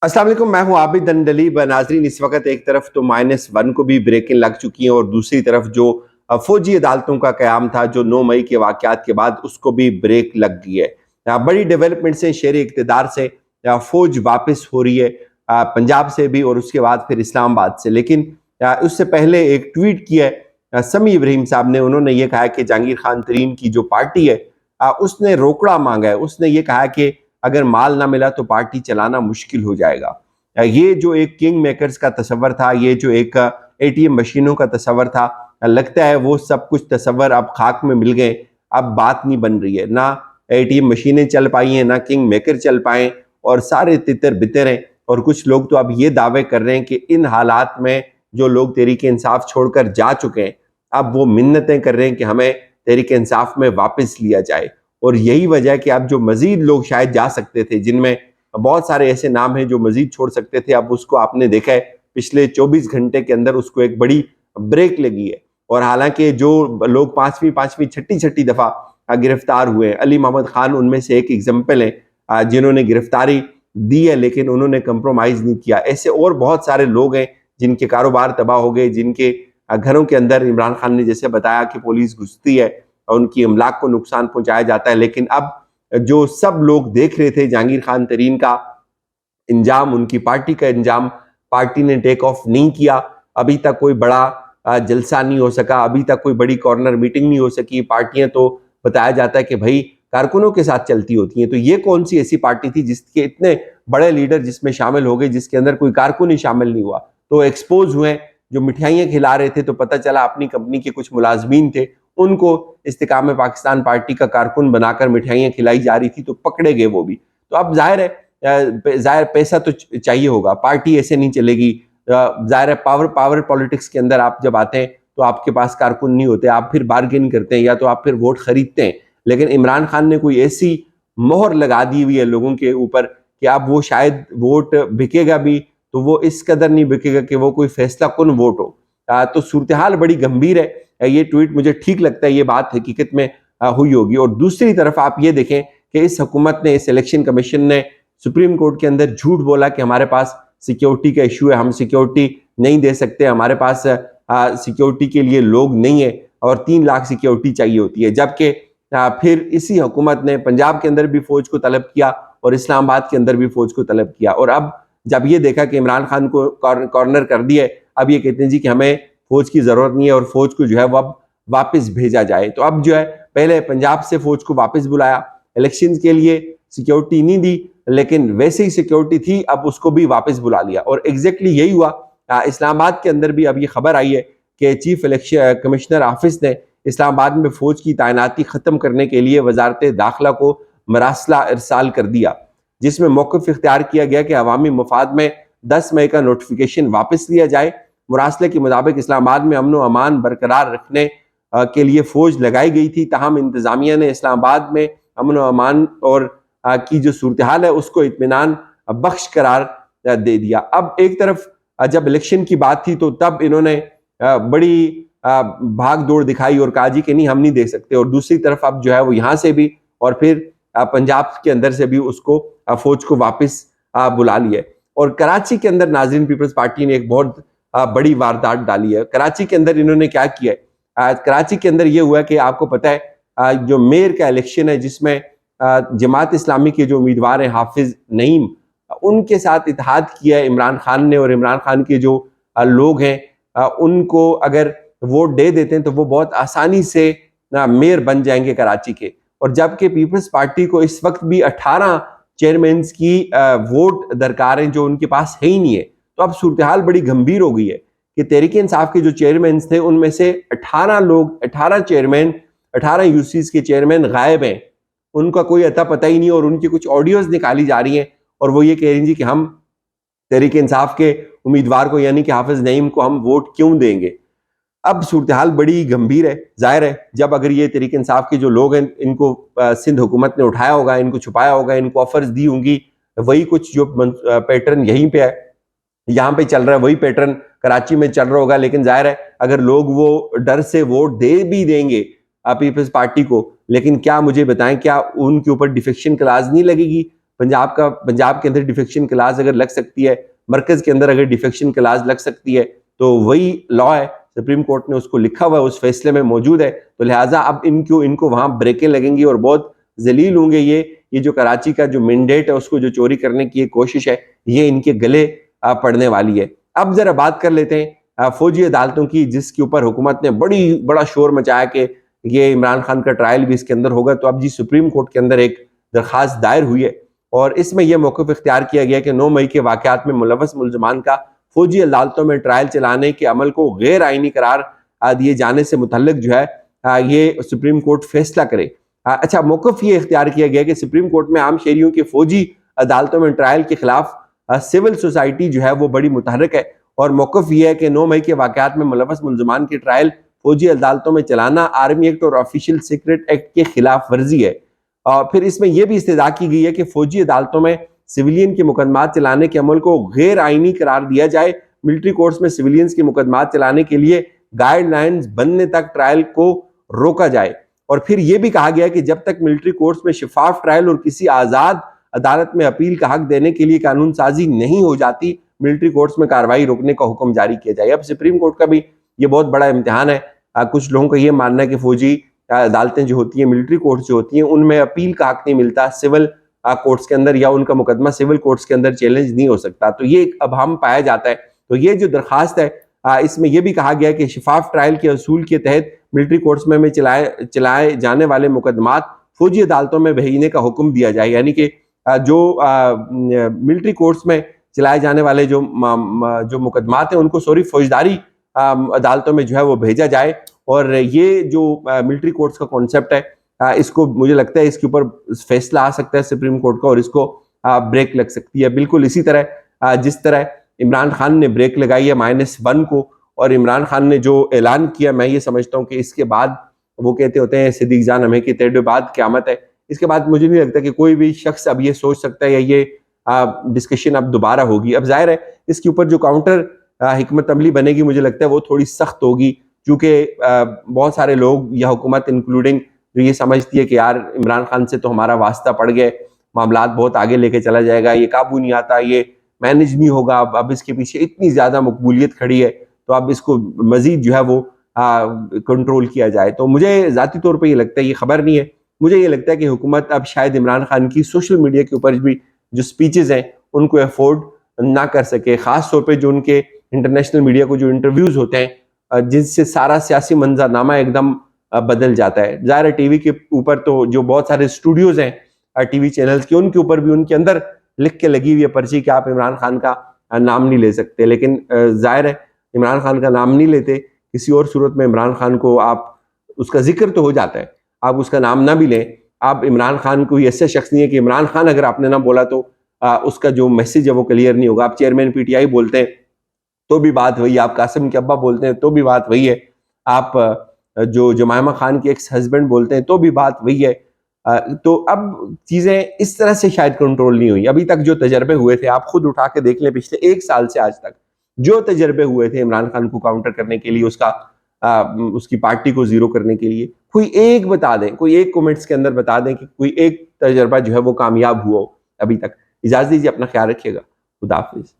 अस्सलाम वालेकुम, मैं हूं आबिद अंडली। नाजरीन, इस वक्त एक तरफ तो -1 को भी ब्रेकें लग चुकी हैं और दूसरी तरफ जो फौजी अदालतों का क़याम था जो 9 मई के वाक़यात के बाद उसको भी ब्रेक लग गई है। बड़ी डेवलपमेंट से शेर इक़्तिदार से फ़ौज वापस हो रही है, पंजाब से भी और उसके बाद फिर इस्लामाबाद से। लेकिन उससे पहले एक ट्वीट किया है समी इब्राहिम साहब ने। उन्होंने ये कहा कि जहांगीर खान तरीन की जो पार्टी है उसने रोकड़ा मांगा है। उसने ये कहा कि अगर माल ना मिला तो पार्टी चलाना मुश्किल हो जाएगा। ये जो एक किंग मेकर्स का तस्वर था, ये जो एक एटीएम मशीनों का तस्वर था, लगता है वो सब कुछ तस्वर अब खाक में मिल गए। अब बात नहीं बन रही है, ना एटीएम मशीनें चल पाई हैं, ना किंग मेकर चल पाए और सारे तितर बितर हैं। और कुछ लोग तो अब ये दावे कर रहे हैं कि इन हालात में जो लोग तहरीक इंसाफ छोड़कर जा चुके हैं, अब वो मिन्नतें कर रहे हैं कि हमें तहरीक इंसाफ में वापस लिया जाए। और यही वजह है कि अब जो मजीद लोग शायद जा सकते थे, जिनमें बहुत सारे ऐसे नाम हैं जो मजीद छोड़ सकते थे, अब उसको आपने देखा है पिछले 24 घंटे के अंदर उसको एक बड़ी ब्रेक लगी है। और हालांकि जो लोग पांचवी छठी दफा गिरफ्तार हुए हैं, अली मोहम्मद खान उनमें से एक एग्जाम्पल है जिन्होंने गिरफ्तारी दी है लेकिन उन्होंने कंप्रोमाइज नहीं किया। ऐसे और बहुत सारे लोग हैं जिनके कारोबार तबाह हो गए, जिनके घरों के अंदर इमरान खान ने जैसे बताया कि पुलिस घुसती है और उनकी अमलाक को नुकसान पहुंचाया जाता है। लेकिन अब जो सब लोग देख रहे थे जहांगीर खान तरीन का इंजाम, उनकी पार्टी का इंजाम, पार्टी ने टेक ऑफ नहीं किया। अभी तक कोई बड़ा जलसा नहीं हो सका, अभी तक कोई बड़ी कॉर्नर मीटिंग नहीं हो सकी। पार्टियां तो बताया जाता है कि भाई कारकुनों के साथ चलती होती हैं, तो ये कौन सी ऐसी पार्टी थी जिसके इतने बड़े लीडर जिसमें शामिल हो गए, जिसके अंदर कोई कारकुन ही शामिल नहीं हुआ। तो एक्सपोज हुए, जो मिठाइयां खिला रहे थे तो पता चला अपनी कंपनी के कुछ मुलाजमीन थे, उनको इस्तेकाम पाकिस्तान पार्टी का कारकुन बनाकर मिठाइयां खिलाई जा रही थी, तो पकड़े गए वो भी। तो अब जाहिर है, जाहिर पैसा तो चाहिए होगा, पार्टी ऐसे नहीं चलेगी। जाहिर है पावर पॉलिटिक्स के अंदर आप जब आते हैं तो आपके पास कारकुन नहीं होते, आप फिर बार्गेन करते हैं या तो आप फिर वोट खरीदते हैं। लेकिन इमरान खान ने कोई ऐसी मोहर लगा दी हुई है लोगों के ऊपर कि अब वो शायद वोट बिकेगा भी तो वो इस कदर नहीं बिकेगा कि वो कोई फैसला कुन वोट हो। तो सूरत हाल बड़ी गंभीर है। ये ट्वीट मुझे ठीक लगता है, ये बात हकीकत में हुई होगी। और दूसरी तरफ आप ये देखें कि इस हुकूमत ने, इस इलेक्शन कमीशन ने सुप्रीम कोर्ट के अंदर झूठ बोला कि हमारे पास सिक्योरिटी का इशू है, हम सिक्योरिटी नहीं दे सकते, हमारे पास सिक्योरिटी के लिए लोग नहीं है और 3 लाख सिक्योरिटी चाहिए होती है। जबकि फिर इसी हुकूमत ने पंजाब के अंदर भी फौज को तलब किया और इस्लामाबाद के अंदर भी फौज को तलब किया। और अब जब ये देखा कि इमरान खान को कॉर्नर कर दिया, अब ये कहते हैं जी कि हमें फौज की जरूरत नहीं है और फौज को जो है वो अब वापस भेजा जाए। तो अब जो है पहले पंजाब से फौज को वापस बुलाया, इलेक्शन के लिए सिक्योरिटी नहीं दी, लेकिन वैसे ही सिक्योरिटी थी अब उसको भी वापस बुला लिया। और एग्जैक्टली यही हुआ इस्लामाबाद के अंदर भी। अब ये खबर आई है कि चीफ इलेक्शन कमिश्नर ऑफिस ने इस्लामाबाद में फौज की तैनाती खत्म करने के लिए वजारत दाखिला को मरासला इरसाल कर दिया, जिसमें मौक़िफ़ इख्तियार किया गया कि अवामी मफाद में 10 मई का नोटिफिकेशन वापस लिया जाए। मुरासले के मुताबिक इस्लामाबाद में अमन व अमान बरकरार रखने के लिए फौज लगाई गई थी, ताहम इंतजामिया ने इस्लामाबाद में अमन व अमान और की जो सूरत हाल है उसको इत्मीनान बख्श करार दे दिया। अब एक तरफ जब इलेक्शन की बात थी तो तब इन्होंने बड़ी भाग दौड़ दिखाई और कहा जी कि नहीं हम नहीं दे सकते, और दूसरी तरफ अब जो है वो यहाँ से भी और फिर पंजाब के अंदर से भी उसको फौज को वापस बुला लिया। और कराची के अंदर नाजरीन पीपल्स पार्टी ने एक बहुत बड़ी वारदात डाली है। कराची के अंदर इन्होंने क्या किया है, कराची के अंदर ये हुआ कि आपको पता है जो मेयर का इलेक्शन है जिसमें जमात इस्लामी के जो उम्मीदवार हैं हाफिज नईम, उनके साथ इत्तेहाद किया है इमरान खान ने। और इमरान खान के जो लोग हैं उनको अगर वोट दे देते हैं तो वो बहुत आसानी से मेयर बन जाएंगे कराची के। और जबकि पीपल्स पार्टी को इस वक्त भी 18 चेयरमैन की वोट दरकार हैं जो उनके पास है ही नहीं है। तो अब सूरत हाल बड़ी गंभीर हो गई है कि तहरीक इंसाफ के जो चेयरमैन थे उनमें से 18 चेयरमैन, 18 यूसीज के चेयरमैन गायब हैं, उनका कोई अता पता ही नहीं। और उनकी कुछ ऑडियोज निकाली जा रही हैं और वो ये कह रही जी कि हम तहरीक इंसाफ के उम्मीदवार को यानी कि हाफिज नईम को हम वोट क्यों देंगे। अब सूरत हाल बड़ी गंभीर है। जाहिर है जब अगर ये तहरीक इंसाफ के जो लोग हैं इनको सिंध हुकूमत ने उठाया होगा, इनको छुपाया होगा, इनको ऑफर्स दी होंगी, वही कुछ जो पैटर्न यहीं पे है, यहाँ पे चल रहा है, वही पैटर्न कराची में चल रहा होगा। लेकिन जाहिर है अगर लोग वो डर से वोट दे भी देंगे पीपल्स पार्टी को, लेकिन क्या मुझे बताएं क्या उनके ऊपर डिफेक्शन क्लाज नहीं लगेगी? पंजाब के अंदर डिफेक्शन क्लास अगर लग सकती है, मरकज के अंदर अगर डिफेक्शन क्लास लग सकती है, तो वही लॉ है, सुप्रीम कोर्ट ने उसको लिखा हुआ है, उस फैसले में मौजूद है। तो लिहाजा अब इनको वहां ब्रेकें लगेंगी और बहुत जलील होंगे। ये जो कराची का जो मैंडेट है उसको जो चोरी करने की कोशिश है, ये इनके गले पड़ने वाली है। अब जरा बात कर लेते हैं फौजी अदालतों की, जिसके ऊपर हुकूमत ने बड़ा शोर मचाया कि ये इमरान खान का ट्रायल भी इसके अंदर होगा। तो अब जी सुप्रीम कोर्ट के अंदर एक दरखास्त दायर हुई है और इसमें यह मौक़िफ़ इख्तियार किया गया कि 9 मई के वाक़यात में मुलव्वस मुल्ज़मान का फौजी अदालतों में ट्रायल चलाने के अमल को गैर आइनी करार दिए जाने से मुतल्लिक जो है ये सुप्रीम कोर्ट फैसला करे। अच्छा, मौक़िफ़ ये इख्तियार किया गया कि सुप्रीम कोर्ट में आम शहरियों के फौजी अदालतों में ट्रायल के खिलाफ सिविल सोसाइटी जो है वो बड़ी मुतहर्रिक है और मौक़िफ़ ये है कि 9 मई के वाक़यात में मुलव्वस मुल्ज़मान की ट्रायल फौजी अदालतों में चलाना आर्मी एक्ट और ऑफिशियल सीक्रेट एक्ट के खिलाफ वर्जी है। और फिर इसमें यह भी इस्तदा की गई है कि फौजी अदालतों में सिविलियन के मुकदमात चलाने के अमल को गैर आइनी करार दिया जाए। मिलिट्री कोर्ट्स में सिविलियंस के मुकदमात चलाने के लिए गाइडलाइंस बनने तक ट्रायल को रोका जाए। और फिर यह भी कहा गया कि जब तक मिलिट्री कोर्ट्स में शफाफ ट्रायल और किसी आज़ाद अदालत में अपील का हक देने के लिए कानून साजी नहीं हो जाती, मिलिट्री कोर्ट्स में कार्रवाई रोकने का हुक्म जारी किया जाए। अब सुप्रीम कोर्ट का भी ये बहुत बड़ा इम्तिहान है। कुछ लोगों का ये मानना है कि फौजी अदालतें जो होती हैं, मिलिट्री कोर्ट्स जो होती हैं, उनमें अपील का हक नहीं मिलता, सिविल कोर्ट्स के अंदर या उनका मुकदमा सिविल कोर्ट्स के अंदर चैलेंज नहीं हो सकता। तो ये अब हम पाया जाता है। तो ये जो दरखास्त है इसमें यह भी कहा गया कि शफाफ ट्रायल के असूल के तहत मिलिट्री कोर्ट्स में चलाए जाने वाले मुकदमात फौजी अदालतों में भेजने का हुक्म दिया जाए। यानी कि जो मिलिट्री कोर्ट्स में चलाए जाने वाले जो मुकदमात हैं उनको फौजदारी अदालतों में जो है वो भेजा जाए। और ये जो मिलिट्री कोर्ट्स का कॉन्सेप्ट है इसको मुझे लगता है इसके ऊपर फैसला आ सकता है सुप्रीम कोर्ट का और इसको ब्रेक लग सकती है। बिल्कुल इसी तरह जिस तरह इमरान खान ने ब्रेक लगाई है -1 को और इमरान खान ने जो ऐलान किया, मैं ये समझता हूँ कि इसके बाद वो कहते होते हैं सिद्दीक जान हमें कि तेरे बाद क़यामत है। इसके बाद मुझे नहीं लगता कि कोई भी शख्स अब ये सोच सकता है या ये डिस्कशन अब दोबारा होगी। अब जाहिर है इसके ऊपर जो काउंटर हिकमत अमली बनेगी मुझे लगता है वो थोड़ी सख्त होगी, क्योंकि बहुत सारे लोग या हुकूमत इंक्लूडिंग जो ये समझती है कि यार इमरान खान से तो हमारा वास्ता पड़ गया, मामलात बहुत आगे लेके चला जाएगा, ये काबू नहीं आता, ये मैनेज नहीं होगा, अब इसके पीछे इतनी ज़्यादा मकबूलियत खड़ी है तो अब इसको मज़ीद जो है वो कंट्रोल किया जाए। तो मुझे ज़ाती तौर पर ये लगता है, ये खबर नहीं है, मुझे ये लगता है कि हुकूमत अब शायद इमरान खान की सोशल मीडिया के ऊपर भी जो स्पीचेज़ हैं उनको अफोर्ड ना कर सके, ख़ास तौर पे जो उनके इंटरनेशनल मीडिया को जो इंटरव्यूज़ होते हैं जिनसे सारा सियासी मंजरनामा एकदम बदल जाता है। ज़ाहिर है टीवी के ऊपर तो जो बहुत सारे स्टूडियोज़ हैं टीवी चैनल्स के, उनके ऊपर भी उनके अंदर लिख के लगी हुई है पर्ची कि आप इमरान खान का नाम नहीं ले सकते। लेकिन ज़ाहिर है इमरान खान का नाम नहीं लेते, किसी और सूरत में इमरान खान को आप उसका जिक्र तो हो जाता है, आप उसका नाम ना भी लें। आप इमरान खान कोई ऐसा शख्स नहीं है कि इमरान खान अगर आपने ना बोला तो उसका जो मैसेज है वो क्लियर नहीं होगा। आप चेयरमैन पीटीआई बोलते हैं तो भी बात वही है, आप कासिम के अब्बा बोलते हैं तो भी बात वही है, आप जो जमायमा खान के एक्स हस्बैंड बोलते हैं तो भी बात वही है। तो अब चीज़ें इस तरह से शायद कंट्रोल नहीं हुई। अभी तक जो तजर्बे हुए थे आप खुद उठा के देख लें, पिछले 1 साल से आज तक जो तजर्बे हुए थे इमरान खान को काउंटर करने के लिए, उसकी पार्टी को जीरो करने के लिए, कोई एक बता दें, कोई एक कमेंट्स के अंदर बता दें कि कोई एक तजर्बा जो है वो कामयाब हुआ हो अभी तक। इजाज़त दीजिए, अपना ख्याल रखिएगा। खुदा हाफिज़।